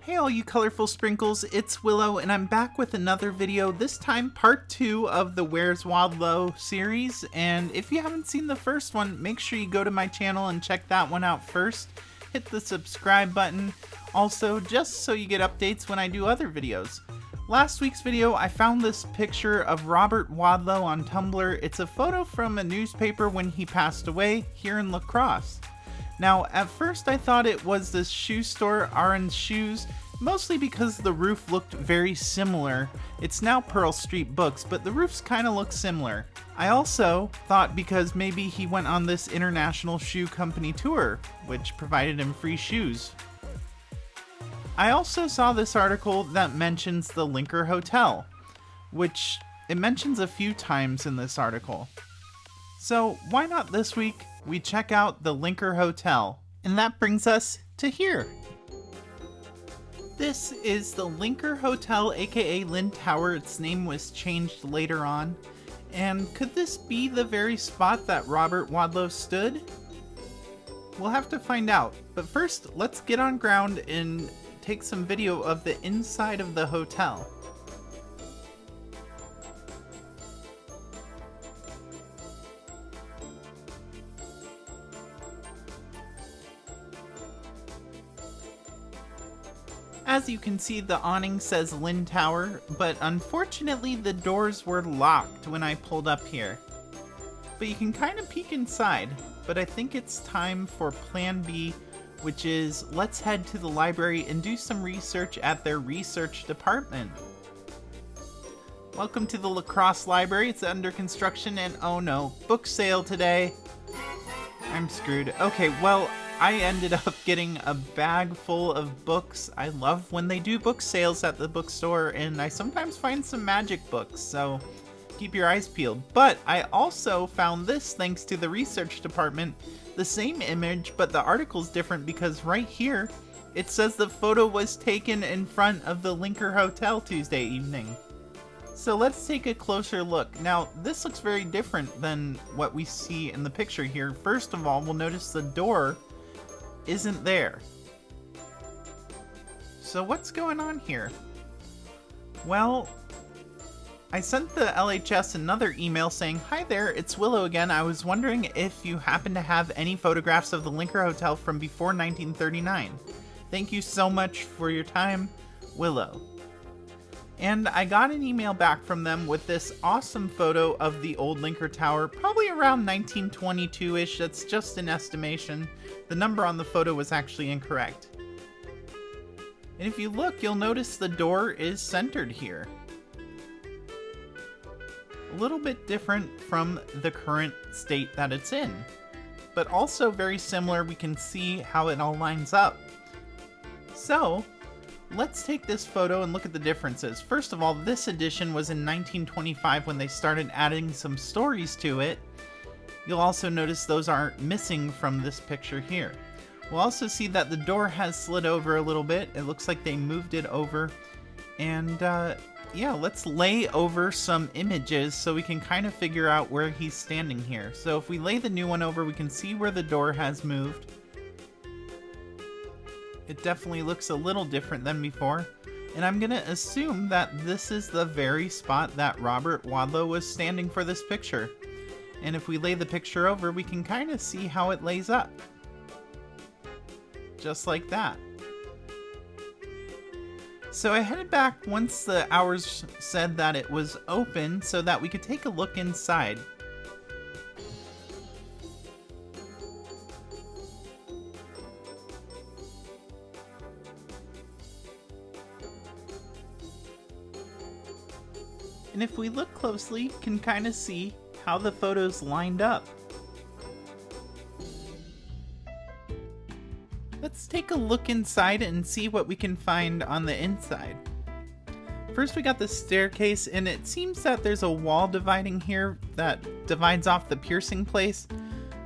Hey all you colorful sprinkles, it's Willow and I'm back with another video, this time part 2 of the Where's Wadlow series, and if you haven't seen the first one, make sure you go to my channel and check that one out first. Hit the subscribe button, also just so you get updates when I do other videos. Last week's video, I found this picture of Robert Wadlow on Tumblr. It's a photo from a newspaper when he passed away here in Crosse. Now, at first I thought it was this shoe store, Aaron's Shoes, mostly because the roof looked very similar. It's now Pearl Street Books, but the roofs kind of look similar. I also thought because maybe he went on this international shoe company tour, which provided him free shoes. I also saw this article that mentions the Linker Hotel, which it mentions a few times in this article. So why not this week we check out the Linker Hotel? And that brings us to here. This is the Linker Hotel, aka Lynne Tower. Its name was changed later on. And could this be the very spot that Robert Wadlow stood? We'll have to find out. But first, let's get on ground and take some video of the inside of the hotel. As you can see, the awning says Lynne Tower, but unfortunately the doors were locked when I pulled up here. But you can kind of peek inside, but I think it's time for plan B, which is let's head to the library and do some research at their research department. Welcome to the La Crosse Library. It's under construction and oh no, book sale today. I'm screwed. Okay, well, I ended up getting a bag full of books. I love when they do book sales at the bookstore, and I sometimes find some magic books, so keep your eyes peeled. But I also found this thanks to the research department. The same image, but the article's different because right here, it says the photo was taken in front of the Linker Hotel Tuesday evening. So let's take a closer look. Now, this looks very different than what we see in the picture here. First of all, we'll notice the door isn't there. So what's going on here? Well, I sent the LHS another email saying, "Hi there, it's Willow again. I was wondering if you happen to have any photographs of the Linker Hotel from before 1939. Thank you so much for your time, Willow." And I got an email back from them with this awesome photo of the old Linker Tower, probably around 1922-ish. That's just an estimation. The number on the photo was actually incorrect. And if you look, you'll notice the door is centered here. A little bit different from the current state that it's in, but also very similar. We can see how it all lines up. So let's take this photo and look at the differences. First of all, this edition was in 1925 when they started adding some stories to it. You'll also notice those are missing from this picture here. We'll also see that the door has slid over a little bit. It looks like they moved it over. And yeah, let's lay over some images so we can kind of figure out where he's standing here. So if we lay the new one over, we can see where the door has moved. It definitely looks a little different than before. And I'm gonna assume that this is the very spot that Robert Wadlow was standing for this picture. And if we lay the picture over, we can kind of see how it lays up. Just like that. So I headed back once the hours said that it was open so that we could take a look inside. And if we look closely, you can kind of see how the photos lined up. Let's take a look inside and see what we can find on the inside. First we got the staircase, and it seems that there's a wall dividing here that divides off the piercing place.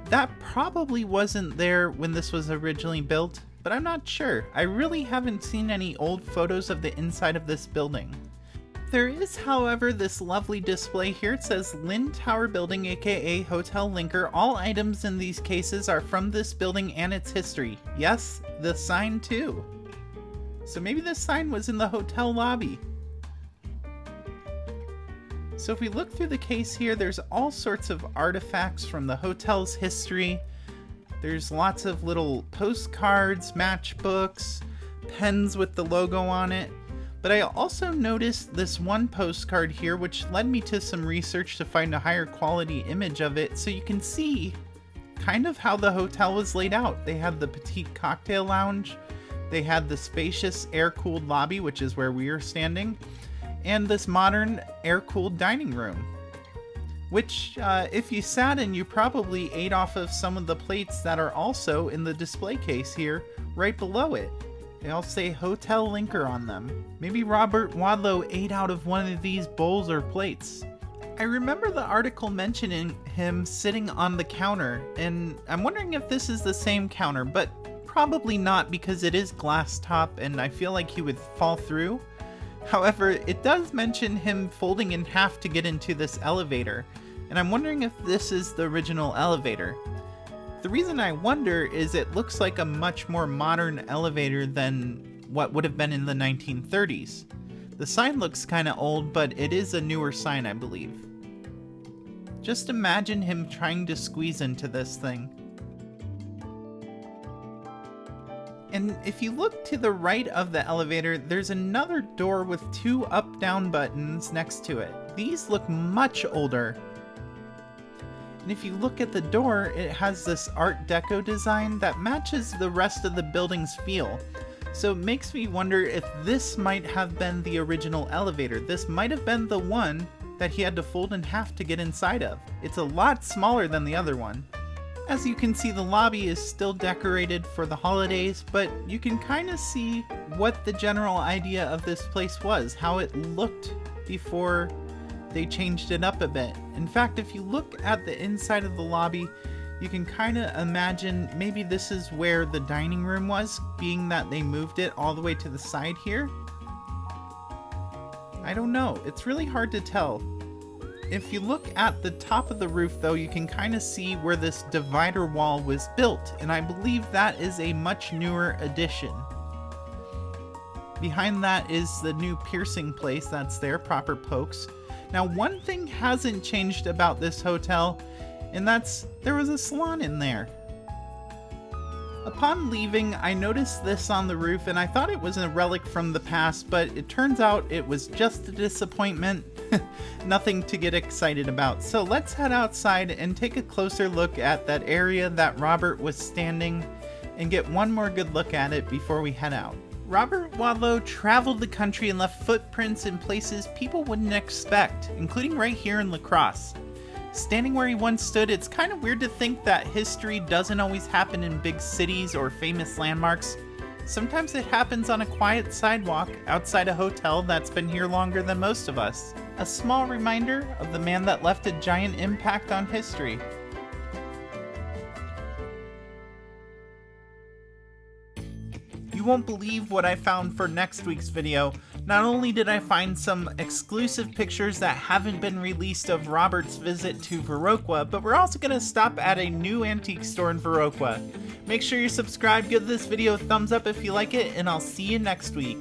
That probably wasn't there when this was originally built, but I'm not sure. I really haven't seen any old photos of the inside of this building. There is, however, this lovely display here. It says Lynne Tower Building, aka Hotel Linker. All items in these cases are from this building and its history. Yes, the sign too. So maybe this sign was in the hotel lobby. So if we look through the case here, there's all sorts of artifacts from the hotel's history. There's lots of little postcards, matchbooks, pens with the logo on it. But I also noticed this one postcard here, which led me to some research to find a higher quality image of it, so you can see kind of how the hotel was laid out. They had the petite cocktail lounge, they had the spacious air-cooled lobby, which is where we are standing, and this modern air-cooled dining room, which if you sat in, you probably ate off of some of the plates that are also in the display case here right below it. They all say Hotel Linker on them. Maybe Robert Wadlow ate out of one of these bowls or plates. I remember the article mentioning him sitting on the counter, and I'm wondering if this is the same counter, but probably not because it is glass top and I feel like he would fall through. However, it does mention him folding in half to get into this elevator, and I'm wondering if this is the original elevator. The reason I wonder is it looks like a much more modern elevator than what would have been in the 1930s. The sign looks kinda old, but it is a newer sign, I believe. Just imagine him trying to squeeze into this thing. And if you look to the right of the elevator, there's another door with two up-down buttons next to it. These look much older. And if you look at the door, it has this Art Deco design that matches the rest of the building's feel. So it makes me wonder if this might have been the original elevator. This might have been the one that he had to fold in half to get inside of. It's a lot smaller than the other one. As you can see, the lobby is still decorated for the holidays, but you can kind of see what the general idea of this place was, how it looked before they changed it up a bit. In fact, if you look at the inside of the lobby, you can kind of imagine maybe this is where the dining room was, being that they moved it all the way to the side here. I don't know, it's really hard to tell. If you look at the top of the roof though, you can kind of see where this divider wall was built, and I believe that is a much newer addition. Behind that is the new piercing place that's there, proper pokes. Now, one thing hasn't changed about this hotel, and that's there was a salon in there. Upon leaving, I noticed this on the roof, and I thought it was a relic from the past, but it turns out it was just a disappointment. Nothing to get excited about. So let's head outside and take a closer look at that area that Robert was standing and get one more good look at it before we head out. Robert Wadlow traveled the country and left footprints in places people wouldn't expect, including right here in La Crosse. Standing where he once stood, it's kind of weird to think that history doesn't always happen in big cities or famous landmarks. Sometimes it happens on a quiet sidewalk outside a hotel that's been here longer than most of us. A small reminder of the man that left a giant impact on history. You won't believe what I found for next week's video. Not only did I find some exclusive pictures that haven't been released of Robert's visit to Viroqua, but we're also going to stop at a new antique store in Viroqua. Make sure you're subscribed, give this video a thumbs up if you like it, and I'll see you next week.